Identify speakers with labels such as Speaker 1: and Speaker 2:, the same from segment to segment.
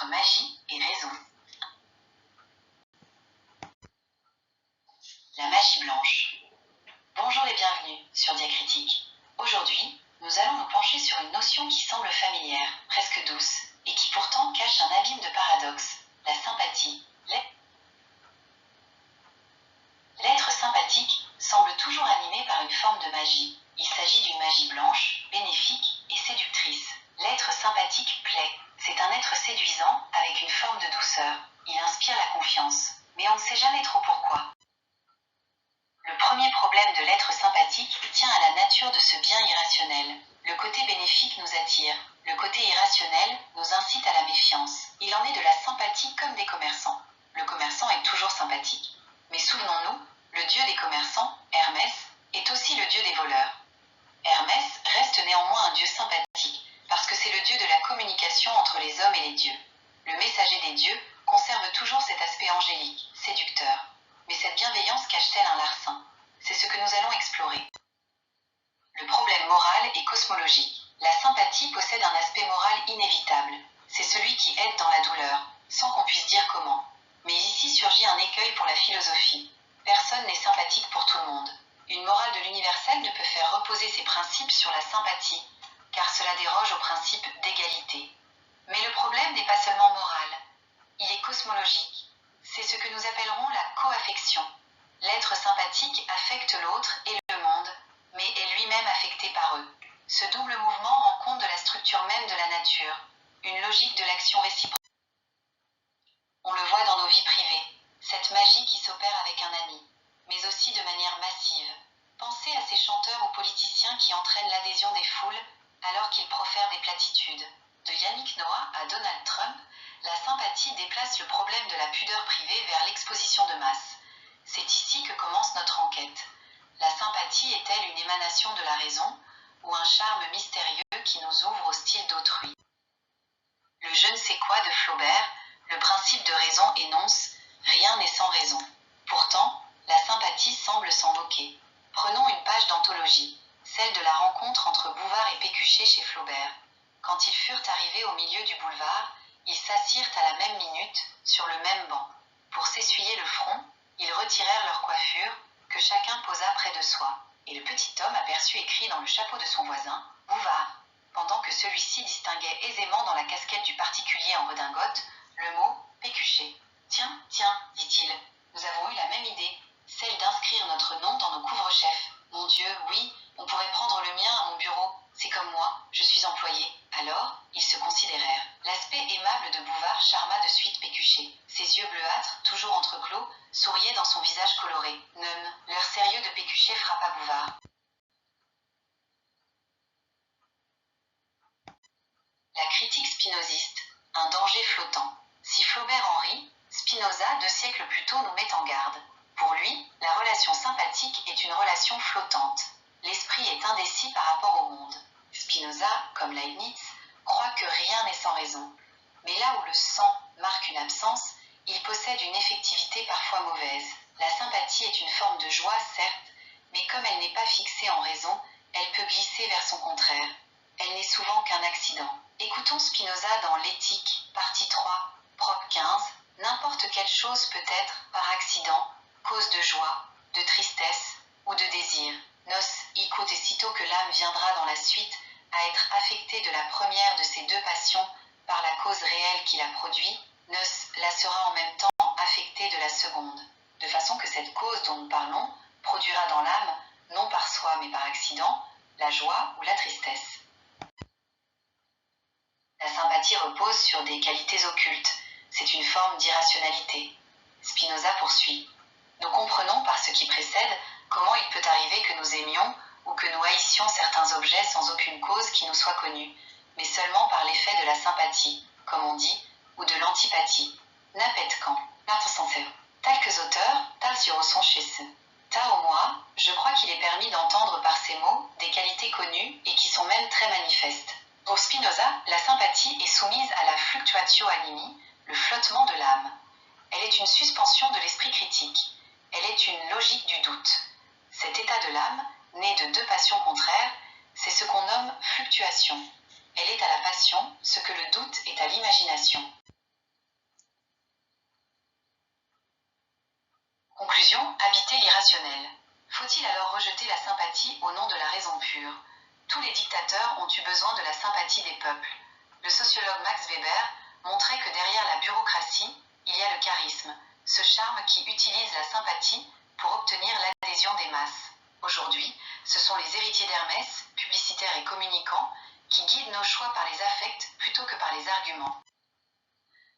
Speaker 1: entre magie et raison. La magie blanche. Bonjour et bienvenue sur Diacritique. Aujourd'hui, nous allons nous pencher sur une notion qui semble familière, presque douce, et qui pourtant cache un abîme de paradoxes, la sympathie. L'être sympathique semble toujours animé par une forme de magie. Il s'agit d'une magie blanche, bénéfique et séductrice. L'être sympathique plaît. C'est un être séduisant avec une forme de douceur. Il inspire la confiance, mais on ne sait jamais trop pourquoi. Le premier problème de l'être sympathique tient à la nature de ce bien irrationnel. Le côté bénéfique nous attire. Le côté irrationnel nous incite à la méfiance. Il en est de la sympathie comme des commerçants. Le commerçant est toujours sympathique. Mais souvenons-nous, le dieu des commerçants, Hermès, est aussi le dieu des voleurs. Hermès reste néanmoins un dieu sympathique, parce que c'est le dieu de la communication entre les hommes et les dieux. Le messager des dieux conserve toujours cet aspect angélique, séducteur. Mais cette bienveillance cache-t-elle un larcin? C'est ce que nous allons explorer. Le problème moral et cosmologique. La sympathie possède un aspect moral inévitable. C'est celui qui aide dans la douleur, sans qu'on puisse dire comment. Mais ici surgit un écueil pour la philosophie. Personne n'est sympathique pour tout le monde. Une morale de l'universel ne peut faire reposer ses principes sur la sympathie, car cela déroge au principe d'égalité. Mais le problème n'est pas seulement moral, il est cosmologique. C'est ce que nous appellerons la coaffection. L'être sympathique affecte l'autre et le monde, mais est lui-même affecté par eux. Ce double mouvement rend compte de la structure même de la nature, une logique de l'action réciproque. On le voit dans nos vies privées, cette magie qui s'opère avec un ami, mais aussi de manière massive. Pensez à ces chanteurs ou politiciens qui entraînent l'adhésion des foules alors qu'ils profèrent des platitudes. De Yannick Noah à Donald Trump, la sympathie déplace le problème de la pudeur privée vers l'exposition de masse. C'est ici que commence notre enquête. La sympathie est-elle une émanation de la raison ou un charme mystérieux qui nous ouvre au style d'autrui? Le je ne sais quoi de Flaubert, le principe de raison énonce « rien n'est sans raison ». Pourtant, la sympathie semble s'en moquer. Prenons une page d'anthologie, celle de la rencontre entre Bouvard et Pécuchet chez Flaubert. Quand ils furent arrivés au milieu du boulevard, ils s'assirent à la même minute, sur le même banc. Pour s'essuyer le front, ils retirèrent leur coiffure, que chacun posa près de soi. Et le petit homme aperçut écrit dans le chapeau de son voisin « Bouvard », pendant que celui-ci distinguait aisément dans la casquette du particulier en redingote le mot « Pécuchet ». « Tiens, dit-il, nous avons eu la même idée, celle d'inscrire notre nom dans nos couvre-chefs. Mon Dieu, oui, on pourrait prendre le mien à mon bureau, c'est comme moi, je suis employé. » Alors, ils se considérèrent. L'aspect aimable de Bouvard charma de suite Pécuchet. Ses yeux bleuâtres, toujours entreclos, souriaient dans son visage coloré. L'air sérieux de Pécuchet frappa Bouvard. La critique spinoziste, un danger flottant. Si Flaubert en rit, Spinoza, 2 siècles plus tôt, nous met en garde. Pour lui, la relation sympathique est une relation flottante. L'esprit est indécis par rapport au monde. Spinoza, comme Leibniz, croit que rien n'est sans raison. Mais là où le sans marque une absence, il possède une effectivité parfois mauvaise. La sympathie est une forme de joie, certes, mais comme elle n'est pas fixée en raison, elle peut glisser vers son contraire. Elle n'est souvent qu'un accident. Écoutons Spinoza dans l'Éthique, partie 3, prop 15. N'importe quelle chose peut être, par accident, cause de joie, de tristesse ou de désir. Nos écoute et sitôt que l'âme viendra dans la suite à être affectée de la première de ces deux passions par la cause réelle qui la produit, nos la sera en même temps affectée de la seconde. De façon que cette cause dont nous parlons produira dans l'âme, non par soi mais par accident, la joie ou la tristesse. La sympathie repose sur des qualités occultes. C'est une forme d'irrationalité. Spinoza poursuit. Nous comprenons par ce qui précède comment il peut arriver que nous aimions ou que nous haïssions certains objets sans aucune cause qui nous soit connue, mais seulement par l'effet de la sympathie, comme on dit, ou de l'antipathie. Napet quand, Quelques auteurs, tal sur son chez ce. Ta au moi, je crois qu'il est permis d'entendre par ces mots des qualités connues et qui sont même très manifestes. Pour Spinoza, la sympathie est soumise à la fluctuatio animi, le flottement de l'âme. Elle est une suspension de l'esprit critique. Elle est une logique du doute. Cet état de l'âme, né de 2 passions contraires, c'est ce qu'on nomme fluctuation. Elle est à la passion ce que le doute est à l'imagination. Conclusion, habiter l'irrationnel. Faut-il alors rejeter la sympathie au nom de la raison pure? Tous les dictateurs ont eu besoin de la sympathie des peuples. Le sociologue Max Weber montrait que derrière la bureaucratie, il y a le charisme, ce charme qui utilise la sympathie pour obtenir l'adhésion des masses. Aujourd'hui, ce sont les héritiers d'Hermès, publicitaires et communicants, qui guident nos choix par les affects plutôt que par les arguments.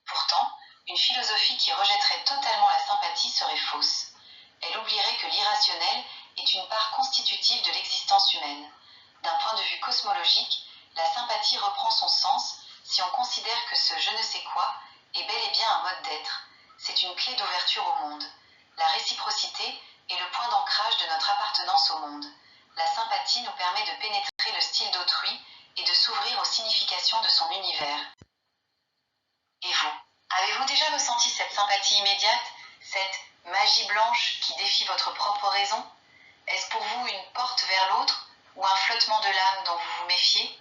Speaker 1: Pourtant, une philosophie qui rejetterait totalement la sympathie serait fausse. Elle oublierait que l'irrationnel est une part constitutive de l'existence humaine. D'un point de vue cosmologique, la sympathie reprend son sens si on considère que ce je ne sais quoi est bel et bien un mode d'être. C'est une clé d'ouverture au monde. La réciprocité est le point d'ancrage de notre appartenance au monde. La sympathie nous permet de pénétrer le style d'autrui et de s'ouvrir aux significations de son univers. Et vous, avez-vous déjà ressenti cette sympathie immédiate, cette magie blanche qui défie votre propre raison? Est-ce pour vous une porte vers l'autre ou un flottement de l'âme dont vous vous méfiez?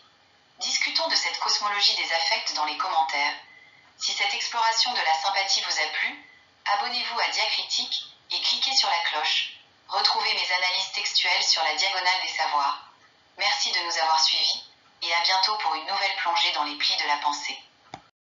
Speaker 1: Discutons de cette cosmologie des affects dans les commentaires. Si cette exploration de la sympathie vous a plu, abonnez-vous à Diacritique et cliquez sur la cloche. Retrouvez mes analyses textuelles sur la diagonale des savoirs. Merci de nous avoir suivis et à bientôt pour une nouvelle plongée dans les plis de la pensée.